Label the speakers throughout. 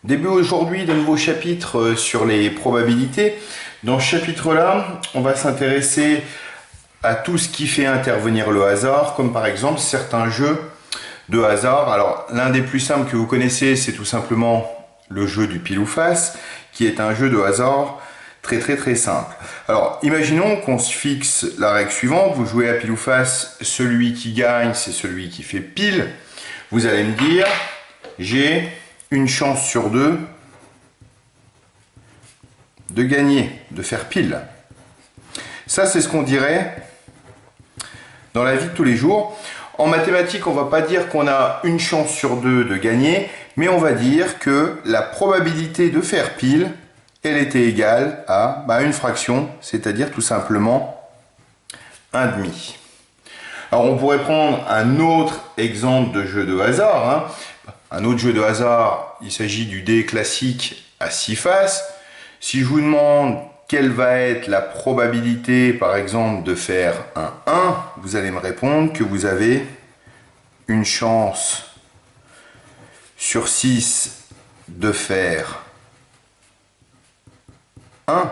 Speaker 1: Début aujourd'hui d'un nouveau chapitre sur les probabilités. Dans ce chapitre-là, on va s'intéresser à tout ce qui fait intervenir le hasard, comme par exemple certains jeux de hasard. Alors, l'un des plus simples que vous connaissez, c'est tout simplement le jeu du pile ou face, qui est un jeu de hasard très simple. Alors, imaginons qu'on se fixe la règle suivante. Vous jouez à pile ou face, celui qui gagne, c'est celui qui fait pile. Vous allez me dire, j'ai une chance sur deux de gagner, de faire pile. Ça, c'est ce qu'on dirait dans la vie de tous les jours. En mathématiques, on ne va pas dire qu'on a une chance sur deux de gagner, mais on va dire que la probabilité de faire pile, elle était égale à une fraction, c'est-à-dire tout simplement 1,5. Alors on pourrait prendre un autre exemple de jeu de hasard. Un autre jeu de hasard, il s'agit du dé classique à 6 faces. Si je vous demande quelle va être la probabilité, par exemple, de faire un 1, vous allez me répondre que vous avez une chance sur 6 de faire 1.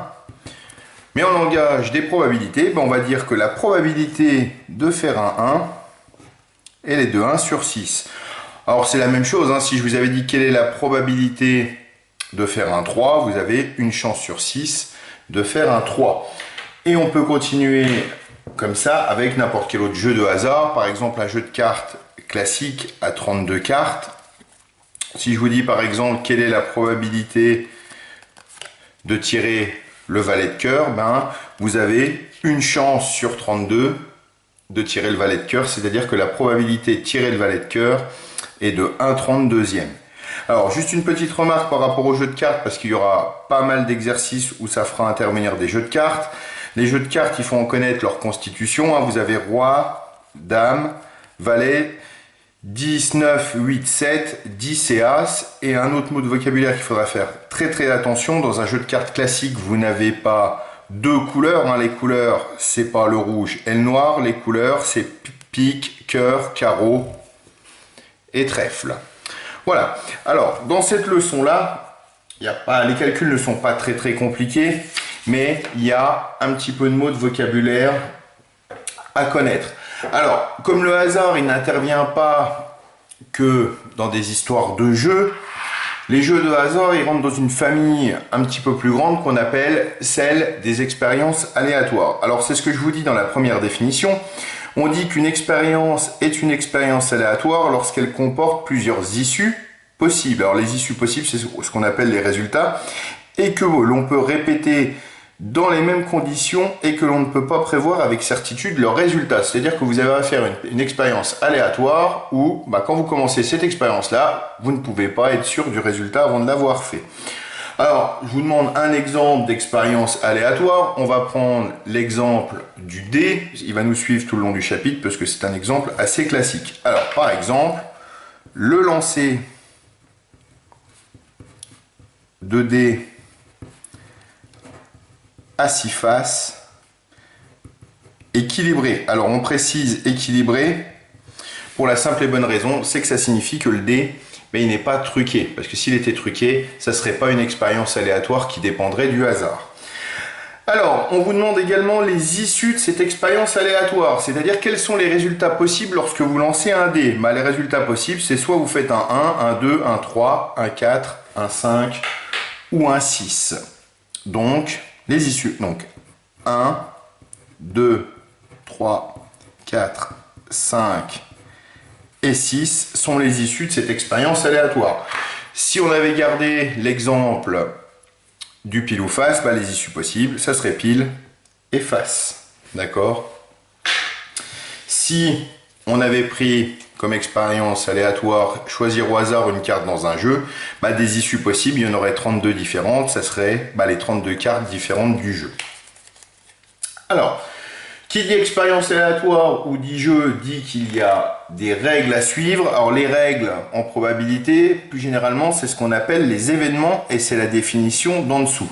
Speaker 1: Mais en langage des probabilités, on va dire que la probabilité de faire un 1, elle est de 1 sur 6. Alors c'est la même chose, si je vous avais dit quelle est la probabilité de faire un 3, vous avez une chance sur 6 de faire un 3. Et on peut continuer comme ça avec n'importe quel autre jeu de hasard, par exemple un jeu de cartes classique à 32 cartes. Si je vous dis par exemple quelle est la probabilité de tirer le valet de cœur, vous avez une chance sur 32 de tirer le valet de cœur, c'est-à-dire que la probabilité de tirer le valet de cœur est de 1/32e. Alors, juste une petite remarque par rapport aux jeux de cartes, parce qu'il y aura pas mal d'exercices où ça fera intervenir des jeux de cartes. Les jeux de cartes, il faut en connaître leur constitution. Vous avez roi, dame, valet, 10, 9, 8, 7, 10 et as. Et un autre mot de vocabulaire qu'il faudra faire très attention. Dans un jeu de cartes classique, vous n'avez pas deux couleurs. Les couleurs, c'est pas le rouge et le noir. Les couleurs, c'est pique, cœur, carreau et trèfle. Voilà. Alors, dans cette leçon-là, les calculs ne sont pas très compliqués, mais il y a un petit peu de mots de vocabulaire à connaître. Alors, comme le hasard, il n'intervient pas que dans des histoires de jeux, les jeux de hasard, ils rentrent dans une famille un petit peu plus grande qu'on appelle celle des expériences aléatoires. Alors, c'est ce que je vous dis dans la première définition. On dit qu'une expérience est une expérience aléatoire lorsqu'elle comporte plusieurs issues possibles. Alors les issues possibles, c'est ce qu'on appelle les résultats, et que l'on peut répéter dans les mêmes conditions et que l'on ne peut pas prévoir avec certitude leurs résultats. C'est-à-dire que vous avez à faire une expérience aléatoire où, quand vous commencez cette expérience-là, vous ne pouvez pas être sûr du résultat avant de l'avoir fait. Alors, je vous demande un exemple d'expérience aléatoire. On va prendre l'exemple du dé. Il va nous suivre tout le long du chapitre parce que c'est un exemple assez classique. Alors, par exemple, le lancer de dés à 6 faces équilibré. Alors, on précise équilibré pour la simple et bonne raison, c'est que ça signifie que le dé, il n'est pas truqué, parce que s'il était truqué, ça ne serait pas une expérience aléatoire qui dépendrait du hasard. Alors, on vous demande également les issues de cette expérience aléatoire, c'est-à-dire quels sont les résultats possibles lorsque vous lancez un dé. Les résultats possibles, c'est soit vous faites un 1, un 2, un 3, un 4, un 5 ou un 6. Donc, les issues, 1, 2, 3, 4, 5, et 6 sont les issues de cette expérience aléatoire. Si on avait gardé l'exemple du pile ou face, les issues possibles, ça serait pile et face. D'accord? Si on avait pris comme expérience aléatoire, choisir au hasard une carte dans un jeu, des issues possibles, il y en aurait 32 différentes, ça serait les 32 cartes différentes du jeu. Alors, qui dit expérience aléatoire ou dit jeu dit qu'il y a des règles à suivre. Alors les règles en probabilité, plus généralement, c'est ce qu'on appelle les événements et c'est la définition d'en dessous.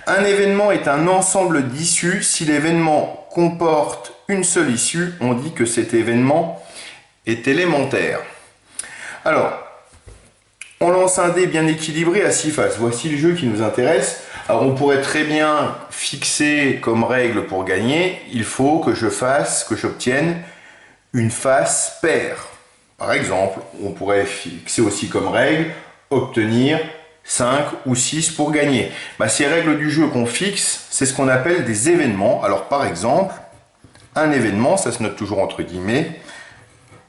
Speaker 1: Un événement est un ensemble d'issues. Si l'événement comporte une seule issue, on dit que cet événement est élémentaire. Alors, On lance un dé bien équilibré à 6 faces. Voici le jeu qui nous intéresse. Alors on pourrait très bien fixer comme règle pour gagner, il faut que j'obtienne une face paire. Par exemple, on pourrait fixer aussi comme règle, obtenir 5 ou 6 pour gagner. Ces règles du jeu qu'on fixe, c'est ce qu'on appelle des événements. Alors par exemple, un événement, ça se note toujours entre guillemets,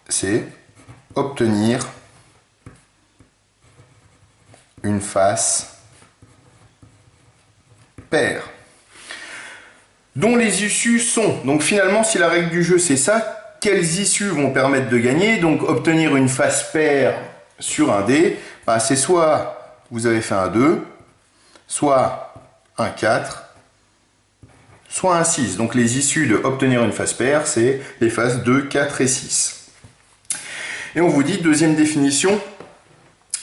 Speaker 1: c'est obtenir une face paire. Dont les issues sont. Donc finalement, si la règle du jeu c'est ça, quelles issues vont permettre de gagner? Donc obtenir une face paire sur un dé, c'est soit vous avez fait un 2, soit un 4, soit un 6. Donc les issues de obtenir une face paire, c'est les faces 2, 4 et 6. Et on vous dit, deuxième définition,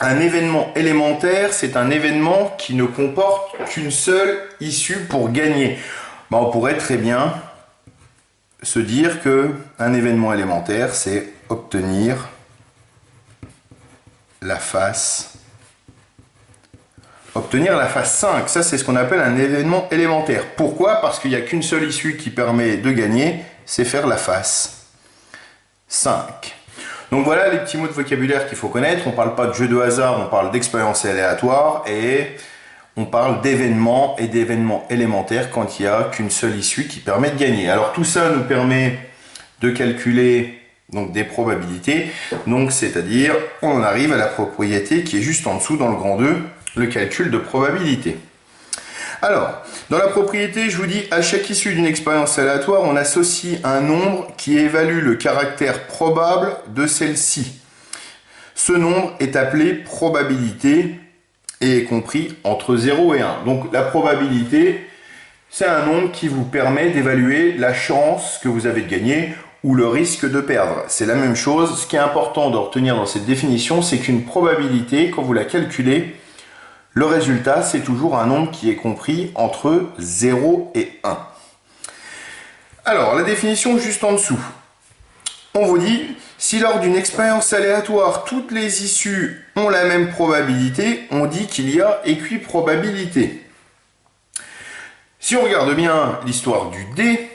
Speaker 1: un événement élémentaire, c'est un événement qui ne comporte qu'une seule issue pour gagner. On pourrait très bien se dire que un événement élémentaire, c'est obtenir la face 5. Ça, c'est ce qu'on appelle un événement élémentaire. Pourquoi? Parce qu'il n'y a qu'une seule issue qui permet de gagner, c'est faire la face 5. Donc voilà les petits mots de vocabulaire qu'il faut connaître. On ne parle pas de jeu de hasard, on parle d'expérience aléatoire et on parle d'événements et d'événements élémentaires quand il n'y a qu'une seule issue qui permet de gagner. Alors tout ça nous permet de calculer donc des probabilités. Donc c'est-à-dire on en arrive à la propriété qui est juste en dessous dans le grand 2, le calcul de probabilité. Alors, dans la propriété, je vous dis, à chaque issue d'une expérience aléatoire, on associe un nombre qui évalue le caractère probable de celle-ci. Ce nombre est appelé probabilité et est compris entre 0 et 1. Donc la probabilité, c'est un nombre qui vous permet d'évaluer la chance que vous avez de gagner ou le risque de perdre. C'est la même chose. Ce qui est important de retenir dans cette définition, c'est qu'une probabilité, quand vous la calculez, le résultat, c'est toujours un nombre qui est compris entre 0 et 1. Alors, la définition juste en dessous. On vous dit, si lors d'une expérience aléatoire, toutes les issues ont la même probabilité, on dit qu'il y a équiprobabilité. Si on regarde bien l'histoire du dé,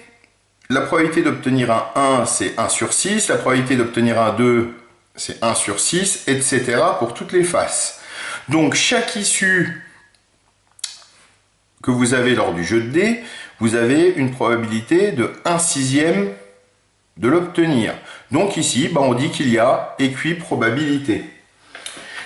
Speaker 1: la probabilité d'obtenir un 1, c'est 1 sur 6. La probabilité d'obtenir un 2, c'est 1 sur 6, etc. pour toutes les faces. Donc chaque issue que vous avez lors du jeu de dés, vous avez une probabilité de 1/6 de l'obtenir. Donc ici, on dit qu'il y a équiprobabilité.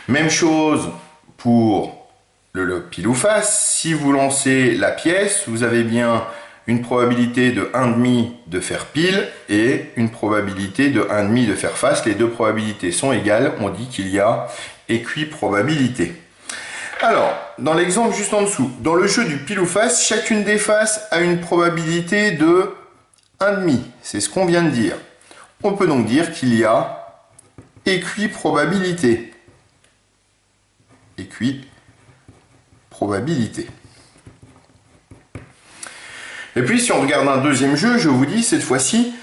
Speaker 1: Même chose pour le pile ou face. Si vous lancez la pièce, vous avez bien une probabilité de 1,5 de faire pile et une probabilité de 1,5 de faire face. Les deux probabilités sont égales. On dit qu'il y a équiprobabilité. Alors, dans l'exemple juste en dessous, dans le jeu du pile ou face, chacune des faces a une probabilité de 1,5. C'est ce qu'on vient de dire. On peut donc dire qu'il y a équiprobabilité. Équiprobabilité. Et puis, si on regarde un deuxième jeu, je vous dis, cette fois-ci,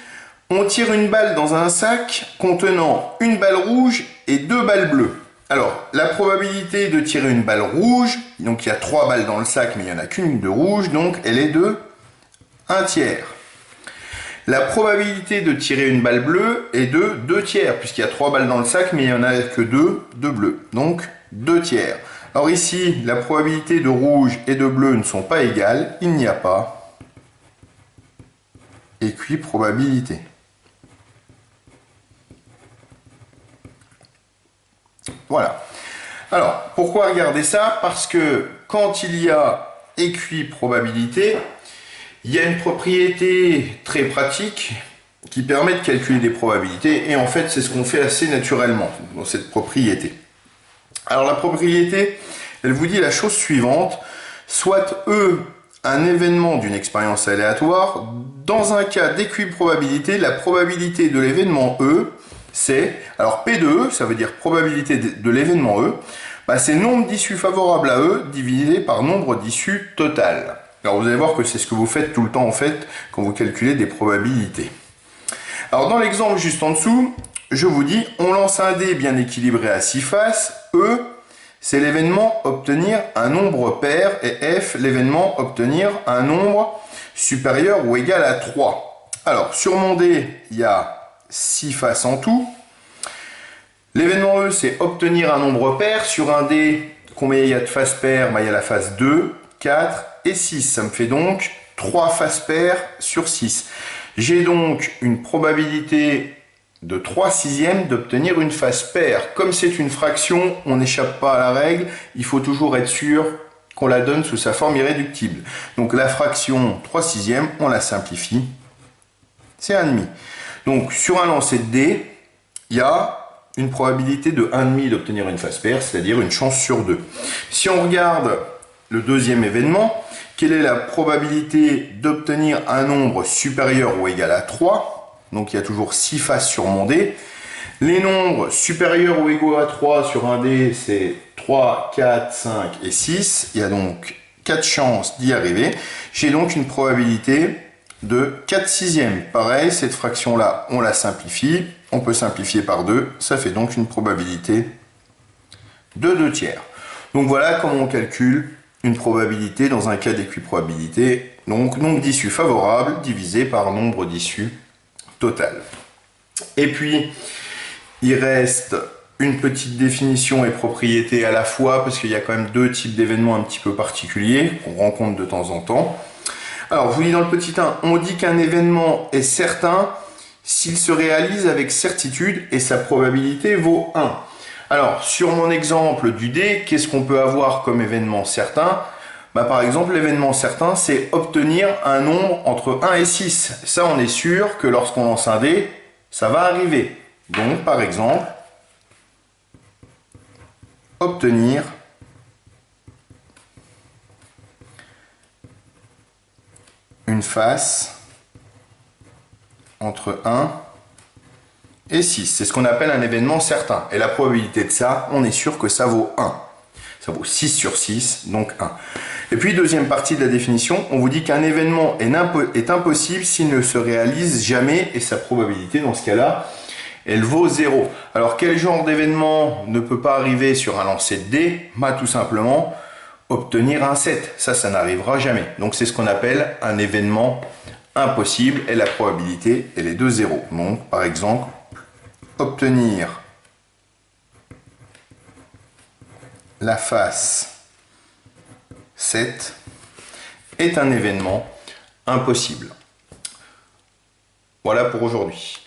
Speaker 1: on tire une balle dans un sac contenant une balle rouge et 2 balles bleues. Alors, la probabilité de tirer une balle rouge, donc il y a 3 balles dans le sac, mais il n'y en a qu'une de rouge, donc elle est de 1/3. La probabilité de tirer une balle bleue est de 2/3, puisqu'il y a 3 balles dans le sac, mais il n'y en a que 2 de bleu, donc 2/3. Alors ici, la probabilité de rouge et de bleu ne sont pas égales, il n'y a pas équiprobabilité. Voilà. Alors, pourquoi regarder ça? Parce que quand il y a équiprobabilité, il y a une propriété très pratique qui permet de calculer des probabilités. Et en fait, c'est ce qu'on fait assez naturellement dans cette propriété. Alors, la propriété, elle vous dit la chose suivante. Soit E, un événement d'une expérience aléatoire, dans un cas d'équiprobabilité, la probabilité de l'événement E, c'est, alors P de E, ça veut dire probabilité de l'événement E, c'est nombre d'issues favorables à E divisé par nombre d'issues totales. Alors vous allez voir que c'est ce que vous faites tout le temps en fait quand vous calculez des probabilités. Alors dans l'exemple juste en dessous, je vous dis, on lance un dé bien équilibré à 6 faces, E, c'est l'événement obtenir un nombre pair et F, l'événement obtenir un nombre supérieur ou égal à 3. Alors, sur mon D, il y a 6 faces en tout. L'événement E, c'est obtenir un nombre pair. Sur un D, combien il y a de faces paires? Il y a la face 2, 4 et 6. Ça me fait donc 3 faces paires sur 6. J'ai donc une probabilité de 3/6 d'obtenir une face paire. Comme c'est une fraction, on n'échappe pas à la règle. Il faut toujours être sûr qu'on la donne sous sa forme irréductible. Donc la fraction 3/6, on la simplifie. C'est 1,5. Donc sur un lancer de dés, il y a une probabilité de 1,5 d'obtenir une face paire, c'est-à-dire une chance sur 2. Si on regarde le deuxième événement, quelle est la probabilité d'obtenir un nombre supérieur ou égal à 3? Donc il y a toujours 6 faces sur mon dé. Les nombres supérieurs ou égaux à 3 sur un dé, c'est 3, 4, 5 et 6. Il y a donc 4 chances d'y arriver. J'ai donc une probabilité de 4/6. Pareil, cette fraction-là, on la simplifie. On peut simplifier par 2. Ça fait donc une probabilité de 2/3. Donc voilà comment on calcule une probabilité dans un cas d'équiprobabilité. Donc nombre d'issues favorables divisé par nombre d'issues total. Et puis, il reste une petite définition et propriété à la fois, parce qu'il y a quand même deux types d'événements un petit peu particuliers qu'on rencontre de temps en temps. Alors, je vous lis dans le petit 1, on dit qu'un événement est certain s'il se réalise avec certitude et sa probabilité vaut 1. Alors, sur mon exemple du dé, qu'est-ce qu'on peut avoir comme événement certain? Par exemple, l'événement certain, c'est obtenir un nombre entre 1 et 6. Ça, on est sûr que lorsqu'on lance un dé, ça va arriver. Donc, par exemple, obtenir une face entre 1 et 6. C'est ce qu'on appelle un événement certain. Et la probabilité de ça, on est sûr que ça vaut 1. Ça vaut 6 sur 6, donc 1. Et puis, deuxième partie de la définition, on vous dit qu'un événement est impossible s'il ne se réalise jamais, et sa probabilité, dans ce cas-là, elle vaut 0. Alors, quel genre d'événement ne peut pas arriver sur un lancer de dés? Tout simplement, obtenir un 7. Ça n'arrivera jamais. Donc, c'est ce qu'on appelle un événement impossible, et la probabilité, elle est de 0. Donc, par exemple, obtenir la face 7 est un événement impossible. Voilà pour aujourd'hui.